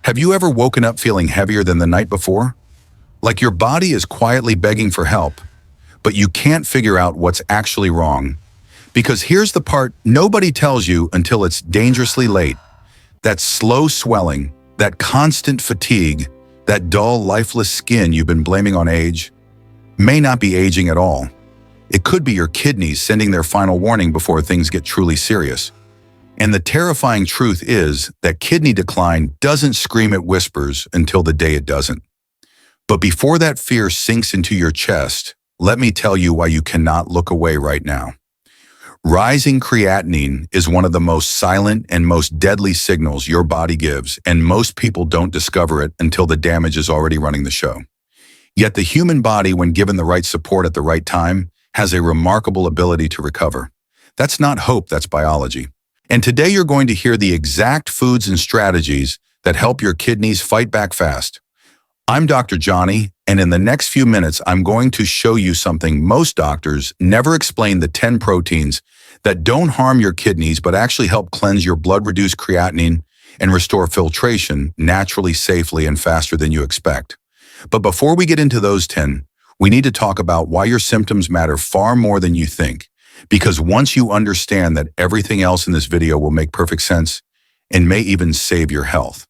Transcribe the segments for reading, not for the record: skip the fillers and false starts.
Have you ever woken up feeling heavier than the night before? Like your body is quietly begging for help, but you can't figure out what's actually wrong. Because here's the part nobody tells you until it's dangerously late. That slow swelling, that constant fatigue, that dull, lifeless skin you've been blaming on age, may not be aging at all. It could be your kidneys sending their final warning before things get truly serious. And the terrifying truth is that kidney decline doesn't scream at whispers until the day it doesn't. But before that fear sinks into your chest, let me tell you why you cannot look away right now. Rising creatinine is one of the most silent and most deadly signals your body gives, and most people don't discover it until the damage is already running the show. Yet the human body, when given the right support at the right time, has a remarkable ability to recover. That's not hope, that's biology. And today you're going to hear the exact foods and strategies that help your kidneys fight back fast. I'm Dr. Johnny, and in the next few minutes, I'm going to show you something most doctors never explain: the 10 proteins that don't harm your kidneys but actually help cleanse your blood, reduce creatinine, and restore filtration naturally, safely, and faster than you expect. But before we get into those 10, we need to talk about why your symptoms matter far more than you think. Because once you understand that, everything else in this video will make perfect sense and may even save your health.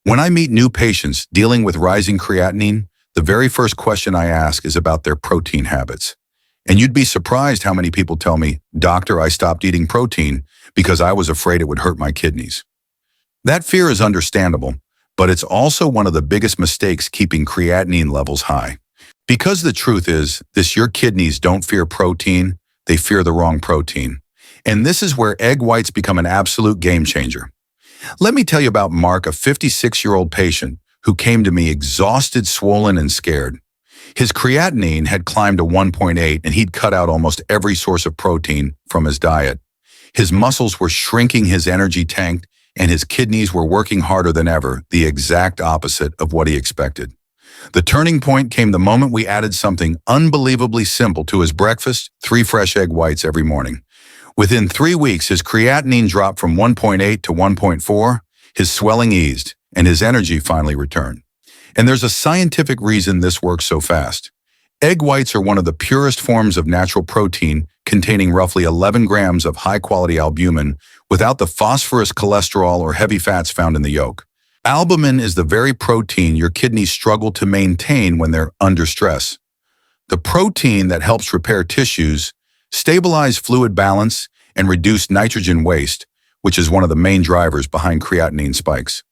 When I meet new patients dealing with rising creatinine, the very first question I ask is about their protein habits. And you'd be surprised how many people tell me, "Doctor, I stopped eating protein because I was afraid it would hurt my kidneys." That fear is understandable, but it's also one of the biggest mistakes keeping creatinine levels high. Because the truth is, your kidneys don't fear protein, they fear the wrong protein. And this is where egg whites become an absolute game changer. Let me tell you about Mark, a 56-year-old patient who came to me exhausted, swollen, and scared. His creatinine had climbed to 1.8, and he'd cut out almost every source of protein from his diet. His muscles were shrinking, his energy tanked, and his kidneys were working harder than ever, the exact opposite of what he expected. The turning point came the moment we added something unbelievably simple to his breakfast: 3 fresh egg whites every morning. Within 3 weeks, his creatinine dropped from 1.8 to 1.4, his swelling eased, and his energy finally returned. And there's a scientific reason this works so fast. Egg whites are one of the purest forms of natural protein, containing roughly 11 grams of high-quality albumin without the phosphorus, cholesterol, or heavy fats found in the yolk. Albumin is the very protein your kidneys struggle to maintain when they're under stress. The protein that helps repair tissues, stabilize fluid balance, and reduce nitrogen waste, which is one of the main drivers behind creatinine spikes.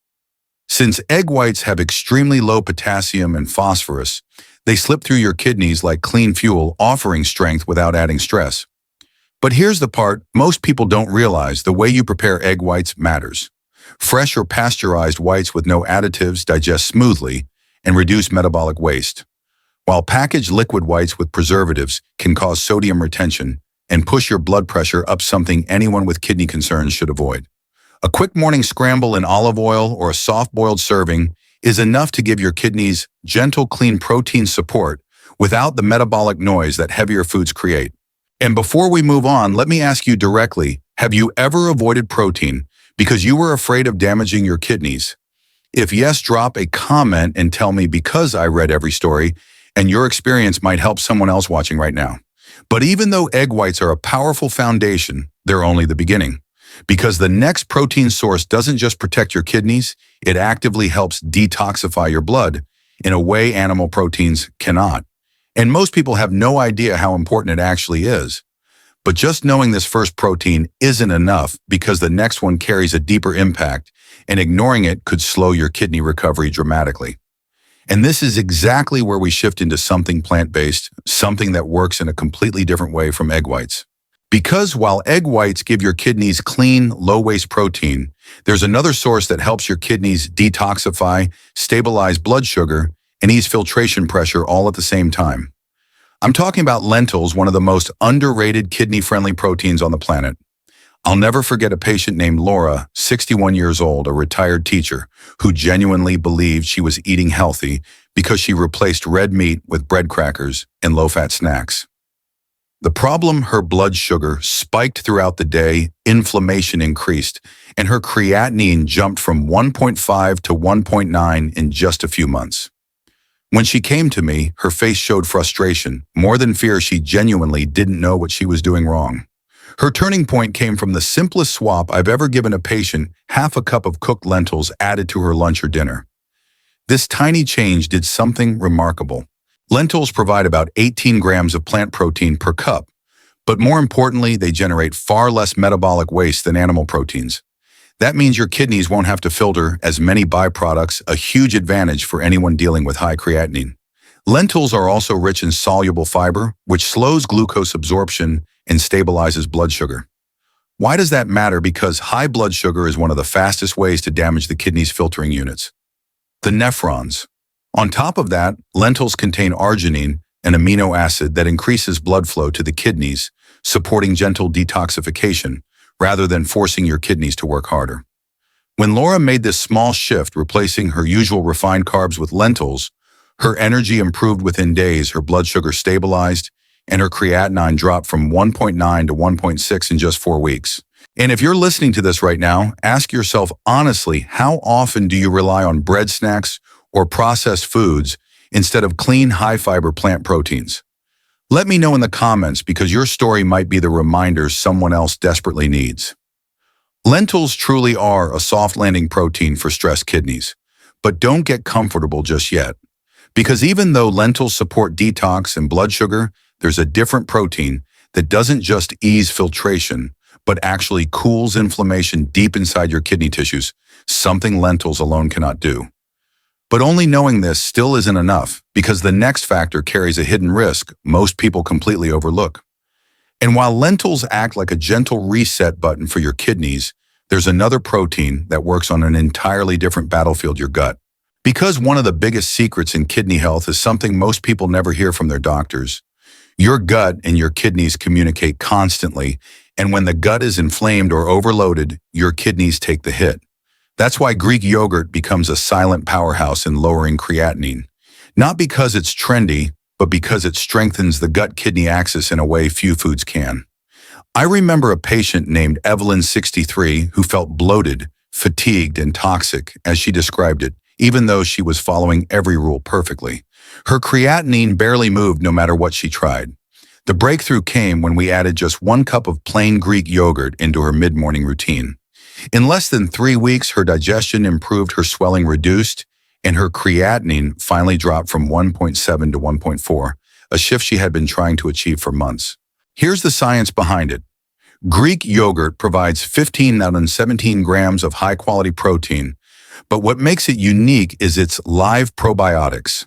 Since egg whites have extremely low potassium and phosphorus, they slip through your kidneys like clean fuel, offering strength without adding stress. But here's the part most people don't realize: the way you prepare egg whites matters. Fresh or pasteurized whites with no additives digest smoothly and reduce metabolic waste, while packaged liquid whites with preservatives can cause sodium retention and push your blood pressure up, something anyone with kidney concerns should avoid. A quick morning scramble in olive oil or a soft-boiled serving is enough to give your kidneys gentle, clean protein support without the metabolic noise that heavier foods create. And before we move on, let me ask you directly, have you ever avoided protein because you were afraid of damaging your kidneys? If yes, drop a comment and tell me, because I read every story and your experience might help someone else watching right now. But even though egg whites are a powerful foundation, they're only the beginning. Because the next protein source doesn't just protect your kidneys, it actively helps detoxify your blood in a way animal proteins cannot. And most people have no idea how important it actually is. But just knowing this first protein isn't enough, because the next one carries a deeper impact, and ignoring it could slow your kidney recovery dramatically. And this is exactly where we shift into something plant-based, something that works in a completely different way from egg whites. Because while egg whites give your kidneys clean, low-waste protein, there's another source that helps your kidneys detoxify, stabilize blood sugar, and ease filtration pressure all at the same time. I'm talking about lentils, one of the most underrated kidney-friendly proteins on the planet. I'll never forget a patient named Laura, 61 years old, a retired teacher, who genuinely believed she was eating healthy because she replaced red meat with bread crackers and low-fat snacks. The problem, her blood sugar spiked throughout the day, inflammation increased, and her creatinine jumped from 1.5 to 1.9 in just a few months. When she came to me, her face showed frustration. More than fear, she genuinely didn't know what she was doing wrong. Her turning point came from the simplest swap I've ever given a patient: half a cup of cooked lentils added to her lunch or dinner. This tiny change did something remarkable. Lentils provide about 18 grams of plant protein per cup, but more importantly, they generate far less metabolic waste than animal proteins. That means your kidneys won't have to filter as many byproducts, a huge advantage for anyone dealing with high creatinine. Lentils are also rich in soluble fiber, which slows glucose absorption and stabilizes blood sugar. Why does that matter? Because high blood sugar is one of the fastest ways to damage the kidney's filtering units, the nephrons. On top of that, lentils contain arginine, an amino acid that increases blood flow to the kidneys, supporting gentle detoxification, rather than forcing your kidneys to work harder. When Laura made this small shift, replacing her usual refined carbs with lentils, her energy improved within days, her blood sugar stabilized, and her creatinine dropped from 1.9 to 1.6 in just 4 weeks. And if you're listening to this right now, ask yourself honestly, how often do you rely on bread snacks or processed foods instead of clean, high-fiber plant proteins? Let me know in the comments, because your story might be the reminder someone else desperately needs. Lentils truly are a soft-landing protein for stressed kidneys, but don't get comfortable just yet. Because even though lentils support detox and blood sugar, there's a different protein that doesn't just ease filtration, but actually cools inflammation deep inside your kidney tissues, something lentils alone cannot do. But only knowing this still isn't enough, because the next factor carries a hidden risk most people completely overlook. And while lentils act like a gentle reset button for your kidneys, there's another protein that works on an entirely different battlefield: your gut. Because one of the biggest secrets in kidney health is something most people never hear from their doctors. Your gut and your kidneys communicate constantly, and when the gut is inflamed or overloaded, your kidneys take the hit. That's why Greek yogurt becomes a silent powerhouse in lowering creatinine. Not because it's trendy, but because it strengthens the gut-kidney axis in a way few foods can. I remember a patient named Evelyn, 63, who felt bloated, fatigued, and toxic, as she described it, even though she was following every rule perfectly. Her creatinine barely moved no matter what she tried. The breakthrough came when we added just 1 cup of plain Greek yogurt into her mid-morning routine. In less than 3 weeks, her digestion improved, her swelling reduced, and her creatinine finally dropped from 1.7 to 1.4, a shift she had been trying to achieve for months. Here's the science behind it. Greek yogurt provides 15 out of 17 grams of high-quality protein, but what makes it unique is its live probiotics.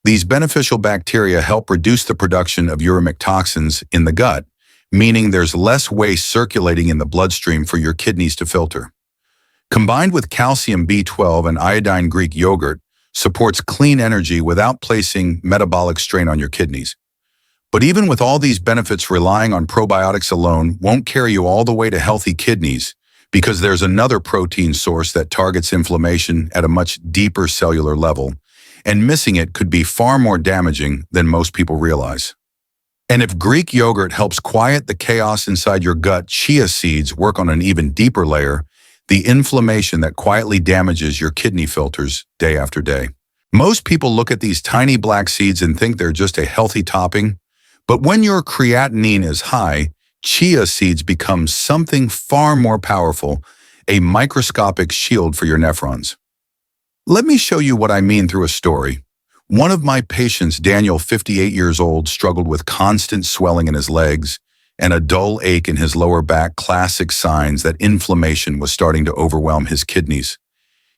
These beneficial bacteria help reduce the production of uremic toxins in the gut, meaning there's less waste circulating in the bloodstream for your kidneys to filter. Combined with calcium, B12, and iodine, Greek yogurt supports clean energy without placing metabolic strain on your kidneys. But even with all these benefits, relying on probiotics alone won't carry you all the way to healthy kidneys, because there's another protein source that targets inflammation at a much deeper cellular level, and missing it could be far more damaging than most people realize. And if Greek yogurt helps quiet the chaos inside your gut, chia seeds work on an even deeper layer: the inflammation that quietly damages your kidney filters day after day. Most people look at these tiny black seeds and think they're just a healthy topping, but when your creatinine is high, chia seeds become something far more powerful, a microscopic shield for your nephrons. Let me show you what I mean through a story. One of my patients, Daniel, 58 years old, struggled with constant swelling in his legs and a dull ache in his lower back, classic signs that inflammation was starting to overwhelm his kidneys.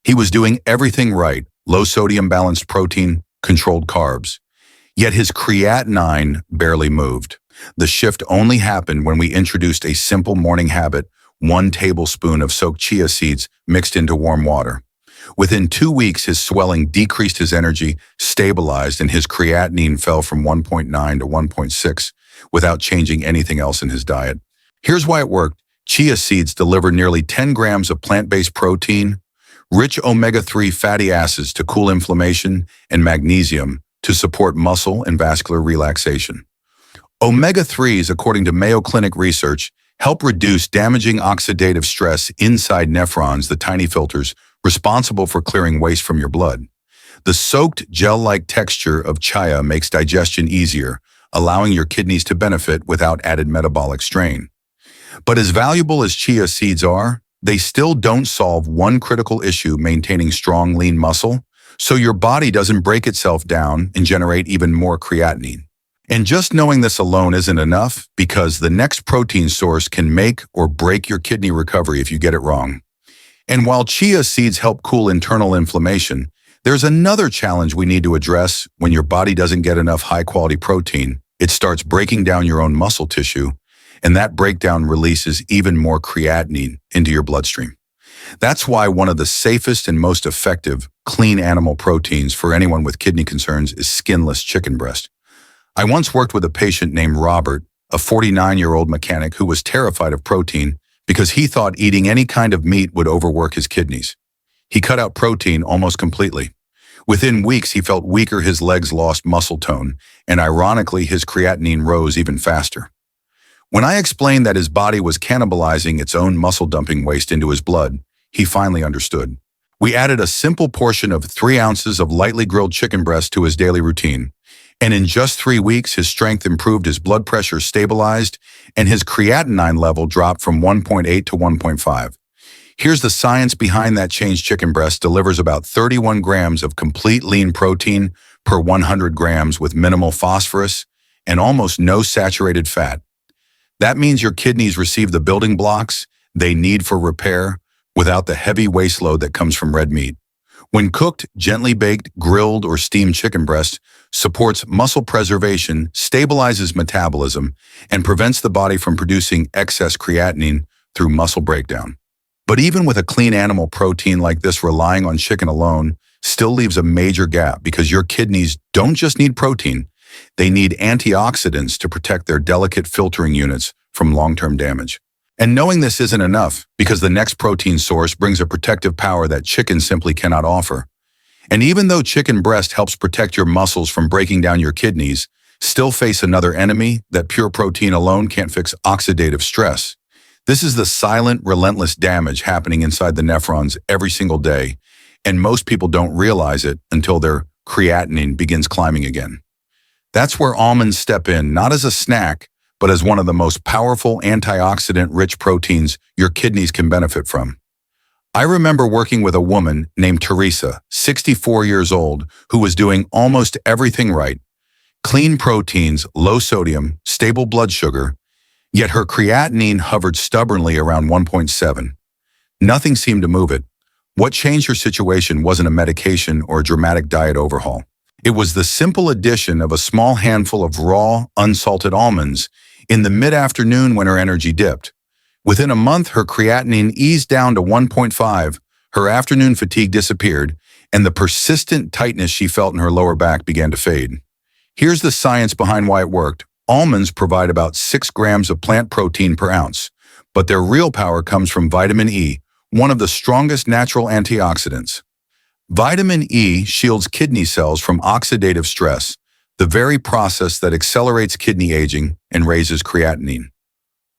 He was doing everything right: low sodium, balanced protein, controlled carbs. Yet his creatinine barely moved. The shift only happened when we introduced a simple morning habit: 1 tablespoon of soaked chia seeds mixed into warm water. Within 2 weeks, his swelling decreased, his energy stabilized, and his creatinine fell from 1.9 to 1.6 without changing anything else in his diet. Here's why it worked. Chia seeds deliver nearly 10 grams of plant-based protein, rich omega-3 fatty acids to cool inflammation, and magnesium to support muscle and vascular relaxation. Omega-3s, according to Mayo Clinic research, help reduce damaging oxidative stress inside nephrons, the tiny filters responsible for clearing waste from your blood. The soaked gel-like texture of chia makes digestion easier, allowing your kidneys to benefit without added metabolic strain. But as valuable as chia seeds are, they still don't solve one critical issue: maintaining strong, lean muscle, so your body doesn't break itself down and generate even more creatinine. And just knowing this alone isn't enough, because the next protein source can make or break your kidney recovery if you get it wrong. And while chia seeds help cool internal inflammation, there's another challenge we need to address. When your body doesn't get enough high-quality protein, it starts breaking down your own muscle tissue, and that breakdown releases even more creatinine into your bloodstream. That's why one of the safest and most effective clean animal proteins for anyone with kidney concerns is skinless chicken breast. I once worked with a patient named Robert, a 49-year-old mechanic who was terrified of protein because he thought eating any kind of meat would overwork his kidneys. He cut out protein almost completely. Within weeks, he felt weaker, his legs lost muscle tone, and ironically, his creatinine rose even faster. When I explained that his body was cannibalizing its own muscle-dumping waste into his blood, he finally understood. We added a simple portion of 3 ounces of lightly grilled chicken breast to his daily routine, and in just 3 weeks, his strength improved, his blood pressure stabilized, and his creatinine level dropped from 1.8 to 1.5. Here's the science behind that change. Chicken breast delivers about 31 grams of complete lean protein per 100 grams with minimal phosphorus and almost no saturated fat. That means your kidneys receive the building blocks they need for repair without the heavy waste load that comes from red meat. When cooked, gently baked, grilled, or steamed chicken breast supports muscle preservation, stabilizes metabolism, and prevents the body from producing excess creatinine through muscle breakdown. But even with a clean animal protein like this, relying on chicken alone still leaves a major gap, because your kidneys don't just need protein, they need antioxidants to protect their delicate filtering units from long-term damage. And knowing this isn't enough, because the next protein source brings a protective power that chicken simply cannot offer. And even though chicken breast helps protect your muscles from breaking down your kidneys, still face another enemy that pure protein alone can't fix: oxidative stress. This is the silent, relentless damage happening inside the nephrons every single day, and most people don't realize it until their creatinine begins climbing again. That's where almonds step in, not as a snack, but as one of the most powerful antioxidant-rich proteins your kidneys can benefit from. I remember working with a woman named Teresa, 64 years old, who was doing almost everything right: clean proteins, low sodium, stable blood sugar, yet her creatinine hovered stubbornly around 1.7. Nothing seemed to move it. What changed her situation wasn't a medication or a dramatic diet overhaul. It was the simple addition of a small handful of raw, unsalted almonds in the mid-afternoon when her energy dipped. Within a month, her creatinine eased down to 1.5, her afternoon fatigue disappeared, and the persistent tightness she felt in her lower back began to fade. Here's the science behind why it worked. Almonds provide about 6 grams of plant protein per ounce, but their real power comes from vitamin E, one of the strongest natural antioxidants. Vitamin E shields kidney cells from oxidative stress, the very process that accelerates kidney aging and raises creatinine.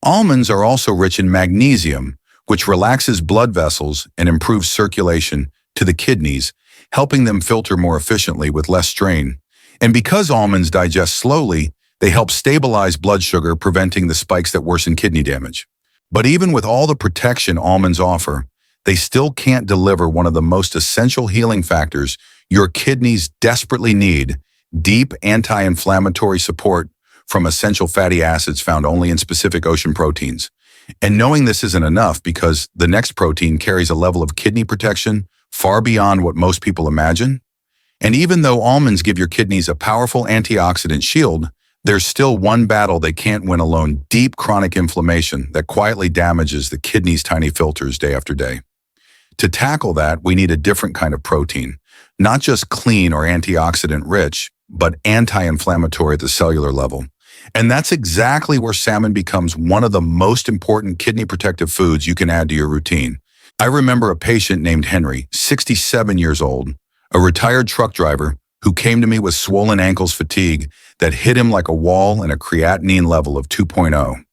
Almonds are also rich in magnesium, which relaxes blood vessels and improves circulation to the kidneys, helping them filter more efficiently with less strain. And because almonds digest slowly, they help stabilize blood sugar, preventing the spikes that worsen kidney damage. But even with all the protection almonds offer, they still can't deliver one of the most essential healing factors your kidneys desperately need: deep anti-inflammatory support from essential fatty acids found only in specific ocean proteins. And knowing this isn't enough, because the next protein carries a level of kidney protection far beyond what most people imagine. And even though almonds give your kidneys a powerful antioxidant shield, there's still one battle they can't win alone: deep chronic inflammation that quietly damages the kidney's tiny filters day after day. To tackle that, we need a different kind of protein, not just clean or antioxidant rich, but anti-inflammatory at the cellular level. And that's exactly where salmon becomes one of the most important kidney protective foods you can add to your routine. I remember a patient named Henry, 67 years old, a retired truck driver who came to me with swollen ankles fatigue that hit him like a wall and a creatinine level of 2.0.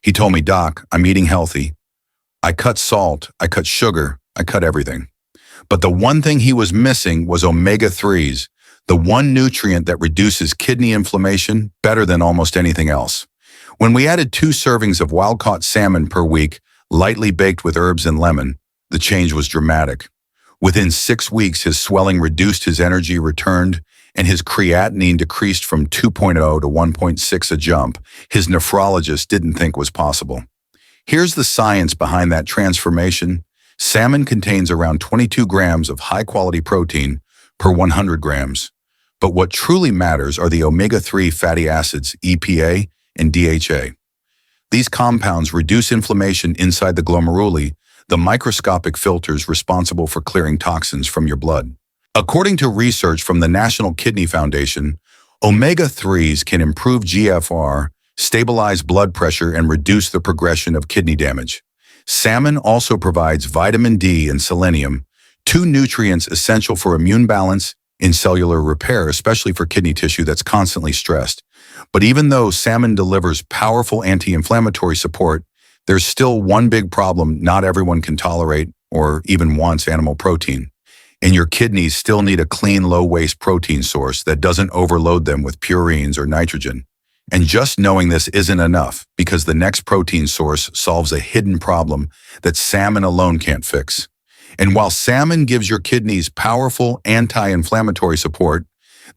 He told me, "Doc, I'm eating healthy. I cut salt, I cut sugar, I cut everything. But the one thing he was missing was omega-3s, the one nutrient that reduces kidney inflammation better than almost anything else. When we added 2 servings of wild-caught salmon per week, lightly baked with herbs and lemon, the change was dramatic. Within 6 weeks, his swelling reduced, his energy returned, and his creatinine decreased from 2.0 to 1.6, a jump his nephrologist didn't think was possible. Here's the science behind that transformation. Salmon contains around 22 grams of high-quality protein per 100 grams. But what truly matters are the omega-3 fatty acids, EPA and DHA. These compounds reduce inflammation inside the glomeruli, the microscopic filters responsible for clearing toxins from your blood. According to research from the National Kidney Foundation, omega-3s can improve GFR, stabilize blood pressure, and reduce the progression of kidney damage. Salmon also provides vitamin D and selenium, 2 nutrients essential for immune balance and cellular repair, especially for kidney tissue that's constantly stressed. But even though salmon delivers powerful anti-inflammatory support, there's still one big problem: not everyone can tolerate or even wants animal protein. And your kidneys still need a clean, low-waste protein source that doesn't overload them with purines or nitrogen. And just knowing this isn't enough, because the next protein source solves a hidden problem that salmon alone can't fix. And while salmon gives your kidneys powerful anti-inflammatory support,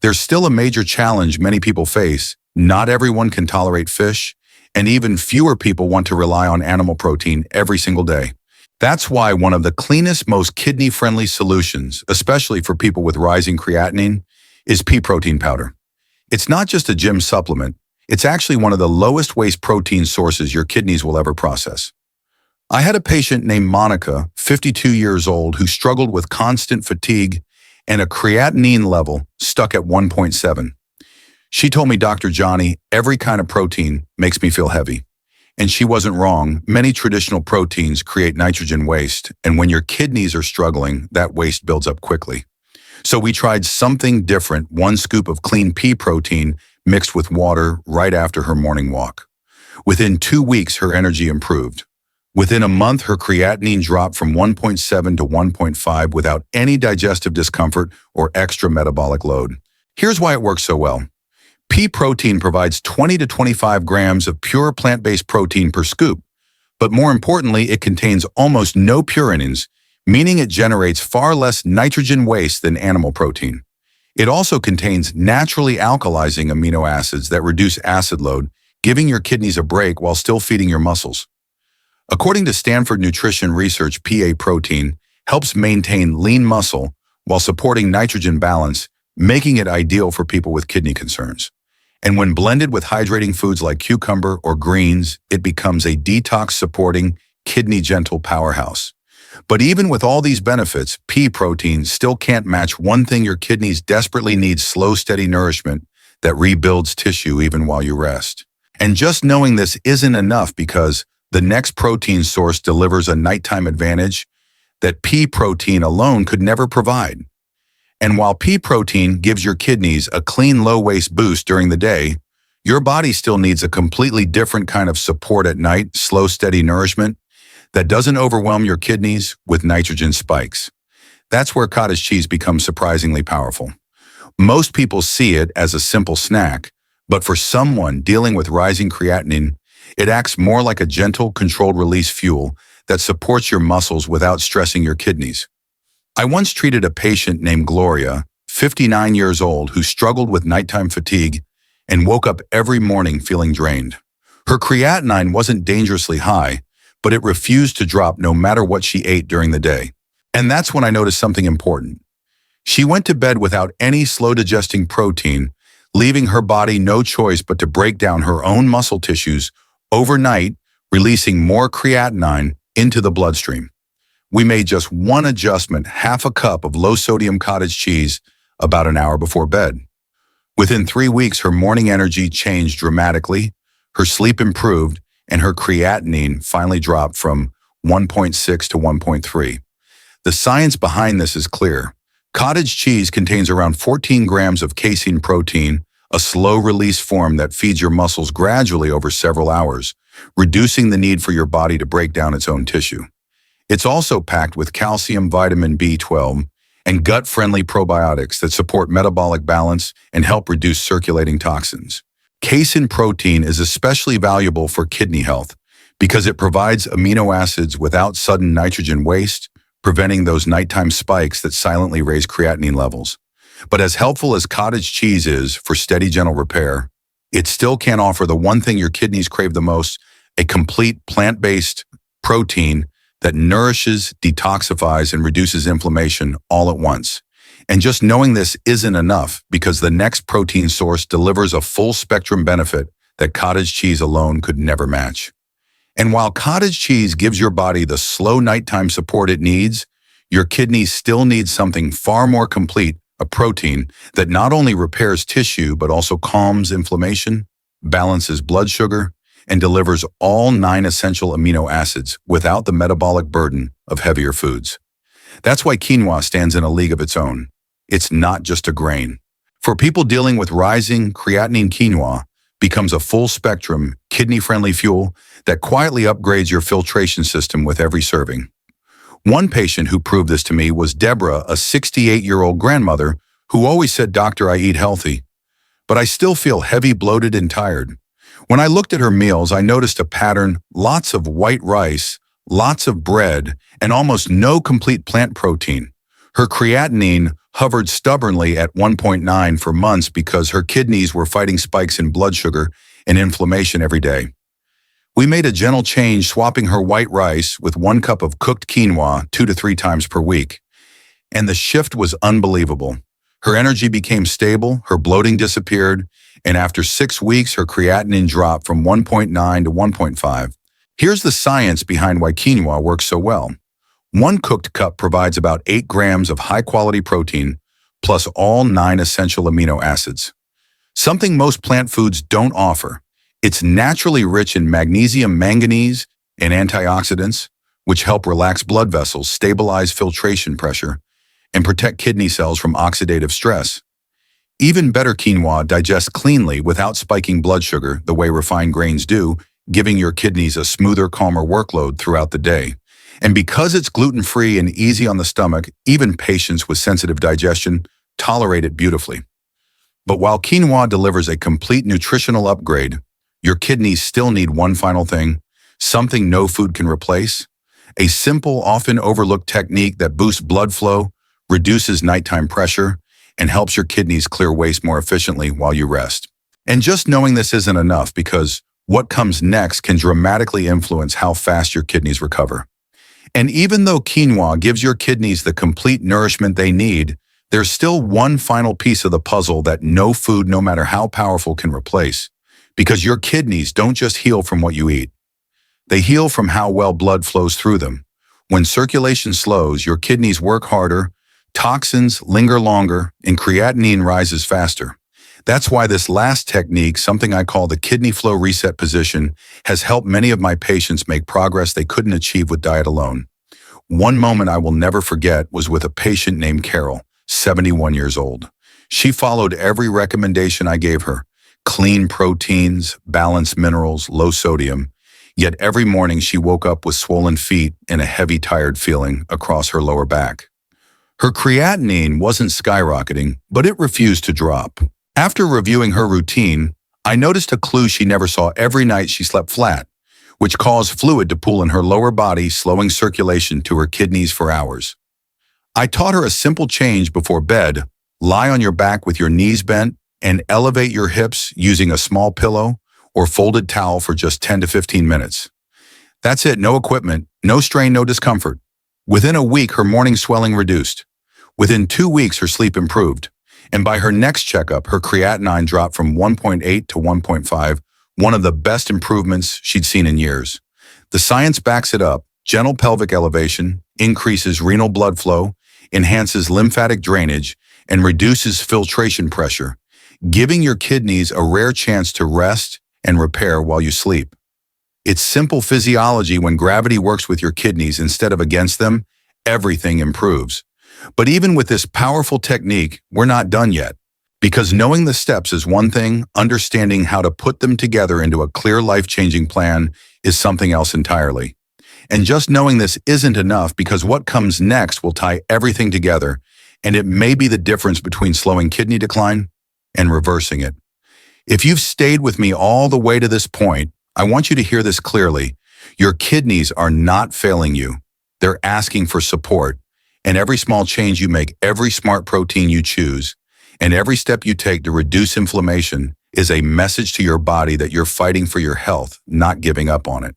there's still a major challenge many people face. Not everyone can tolerate fish, and even fewer people want to rely on animal protein every single day. That's why one of the cleanest, most kidney-friendly solutions, especially for people with rising creatinine, is pea protein powder. It's not just a gym supplement. It's actually one of the lowest waste protein sources your kidneys will ever process. I had a patient named Monica, 52 years old, who struggled with constant fatigue and a creatinine level stuck at 1.7. She told me, "Dr. Johnny, every kind of protein makes me feel heavy." And she wasn't wrong. Many traditional proteins create nitrogen waste, and when your kidneys are struggling, that waste builds up quickly. So we tried something different: 1 scoop of clean pea protein mixed with water right after her morning walk. Within 2 weeks, her energy improved. Within a month, her creatinine dropped from 1.7 to 1.5 without any digestive discomfort or extra metabolic load. Here's why it works so well. Pea protein provides 20 to 25 grams of pure plant-based protein per scoop, but more importantly, it contains almost no purines, meaning it generates far less nitrogen waste than animal protein. It also contains naturally alkalizing amino acids that reduce acid load, giving your kidneys a break while still feeding your muscles. According to Stanford Nutrition Research, pea protein helps maintain lean muscle while supporting nitrogen balance, making it ideal for people with kidney concerns. And when blended with hydrating foods like cucumber or greens, it becomes a detox-supporting, kidney-gentle powerhouse. But even with all these benefits, pea protein still can't match one thing your kidneys desperately need: slow, steady nourishment that rebuilds tissue even while you rest. And just knowing this isn't enough, because the next protein source delivers a nighttime advantage that pea protein alone could never provide. And while pea protein gives your kidneys a clean, low-waste boost during the day, your body still needs a completely different kind of support at night: slow, steady nourishment that doesn't overwhelm your kidneys with nitrogen spikes. That's where cottage cheese becomes surprisingly powerful. Most people see it as a simple snack, but for someone dealing with rising creatinine, it acts more like a gentle, controlled-release fuel that supports your muscles without stressing your kidneys. I once treated a patient named Gloria, 59 years old, who struggled with nighttime fatigue and woke up every morning feeling drained. Her creatinine wasn't dangerously high, but it refused to drop no matter what she ate during the day. And that's when I noticed something important. She went to bed without any slow-digesting protein, leaving her body no choice but to break down her own muscle tissues overnight, releasing more creatinine into the bloodstream. We made just one adjustment: half a cup of low-sodium cottage cheese about an hour before bed. Within 3 weeks, her morning energy changed dramatically, her sleep improved, and her creatinine finally dropped from 1.6 to 1.3. The science behind this is clear. Cottage cheese contains around 14 grams of casein protein, a slow-release form that feeds your muscles gradually over several hours, reducing the need for your body to break down its own tissue. It's also packed with calcium, vitamin B12, and gut-friendly probiotics that support metabolic balance and help reduce circulating toxins. Casein protein is especially valuable for kidney health because it provides amino acids without sudden nitrogen waste, preventing those nighttime spikes that silently raise creatinine levels. But as helpful as cottage cheese is for steady, gentle repair, it still can't offer the one thing your kidneys crave the most: a complete plant-based protein that nourishes, detoxifies, and reduces inflammation all at once. And just knowing this isn't enough, because the next protein source delivers a full-spectrum benefit that cottage cheese alone could never match. And while cottage cheese gives your body the slow nighttime support it needs, your kidneys still need something far more complete: a protein that not only repairs tissue but also calms inflammation, balances blood sugar, and delivers all 9 essential amino acids without the metabolic burden of heavier foods. That's why quinoa stands in a league of its own. It's not just a grain. For people dealing with rising creatinine, quinoa becomes a full-spectrum, kidney-friendly fuel that quietly upgrades your filtration system with every serving. One patient who proved this to me was Deborah, a 68-year-old grandmother who always said, "Doctor, I eat healthy, but I still feel heavy, bloated, and tired." When I looked at her meals, I noticed a pattern: lots of white rice, lots of bread, and almost no complete plant protein. Her creatinine hovered stubbornly at 1.9 for months because her kidneys were fighting spikes in blood sugar and inflammation every day. We made a gentle change, swapping her white rice with 1 cup of cooked quinoa 2 to 3 times per week. And the shift was unbelievable. Her energy became stable, her bloating disappeared, and after 6 weeks, her creatinine dropped from 1.9 to 1.5. Here's the science behind why quinoa works so well. 1 cooked cup provides about 8 grams of high-quality protein, plus all 9 essential amino acids. Something most plant foods don't offer. It's naturally rich in magnesium, manganese, and antioxidants, which help relax blood vessels, stabilize filtration pressure, and protect kidney cells from oxidative stress. Even better, quinoa digests cleanly without spiking blood sugar the way refined grains do, giving your kidneys a smoother, calmer workload throughout the day. And because it's gluten-free and easy on the stomach, even patients with sensitive digestion tolerate it beautifully. But while quinoa delivers a complete nutritional upgrade, your kidneys still need one final thing, something no food can replace: a simple, often overlooked technique that boosts blood flow, reduces nighttime pressure, and helps your kidneys clear waste more efficiently while you rest. And just knowing this isn't enough, because what comes next can dramatically influence how fast your kidneys recover. And even though quinoa gives your kidneys the complete nourishment they need, there's still one final piece of the puzzle that no food, no matter how powerful, can replace. Because your kidneys don't just heal from what you eat. They heal from how well blood flows through them. When circulation slows, your kidneys work harder, toxins linger longer, and creatinine rises faster. That's why this last technique, something I call the kidney flow reset position, has helped many of my patients make progress they couldn't achieve with diet alone. One moment I will never forget was with a patient named Carol, 71 years old. She followed every recommendation I gave her: clean proteins, balanced minerals, low sodium. Yet every morning she woke up with swollen feet and a heavy, tired feeling across her lower back. Her creatinine wasn't skyrocketing, but it refused to drop. After reviewing her routine, I noticed a clue she never saw: every night she slept flat, which caused fluid to pool in her lower body, slowing circulation to her kidneys for hours. I taught her a simple change before bed: lie on your back with your knees bent and elevate your hips using a small pillow or folded towel for just 10 to 15 minutes. That's it, no equipment, no strain, no discomfort. Within a week, her morning swelling reduced. Within 2 weeks, her sleep improved. And by her next checkup, her creatinine dropped from 1.8 to 1.5, one of the best improvements she'd seen in years. The science backs it up. Gentle pelvic elevation increases renal blood flow, enhances lymphatic drainage, and reduces filtration pressure, giving your kidneys a rare chance to rest and repair while you sleep. It's simple physiology. When gravity works with your kidneys instead of against them, everything improves. But even with this powerful technique, we're not done yet. Because knowing the steps is one thing, understanding how to put them together into a clear life-changing plan is something else entirely. And just knowing this isn't enough because what comes next will tie everything together, and it may be the difference between slowing kidney decline and reversing it. If you've stayed with me all the way to this point, I want you to hear this clearly. Your kidneys are not failing you. They're asking for support. And every small change you make, every smart protein you choose, and every step you take to reduce inflammation is a message to your body that you're fighting for your health, not giving up on it.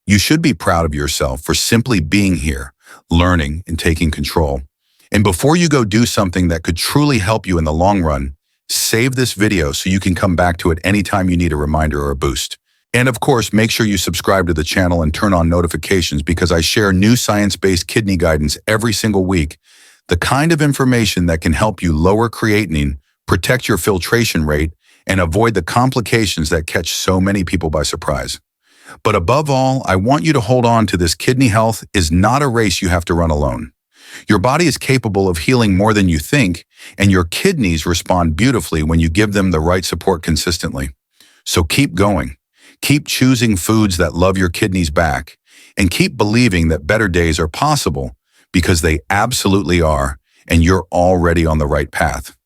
You should be proud of yourself for simply being here, learning, and taking control. And before you go do something that could truly help you in the long run, save this video so you can come back to it anytime you need a reminder or a boost. And of course, make sure you subscribe to the channel and turn on notifications because I share new science-based kidney guidance every single week, the kind of information that can help you lower creatinine, protect your filtration rate, and avoid the complications that catch so many people by surprise. But above all, I want you to hold on to this. Kidney health is not a race you have to run alone. Your body is capable of healing more than you think, and your kidneys respond beautifully when you give them the right support consistently. So keep going. Keep choosing foods that love your kidneys back, and keep believing that better days are possible because they absolutely are, and you're already on the right path.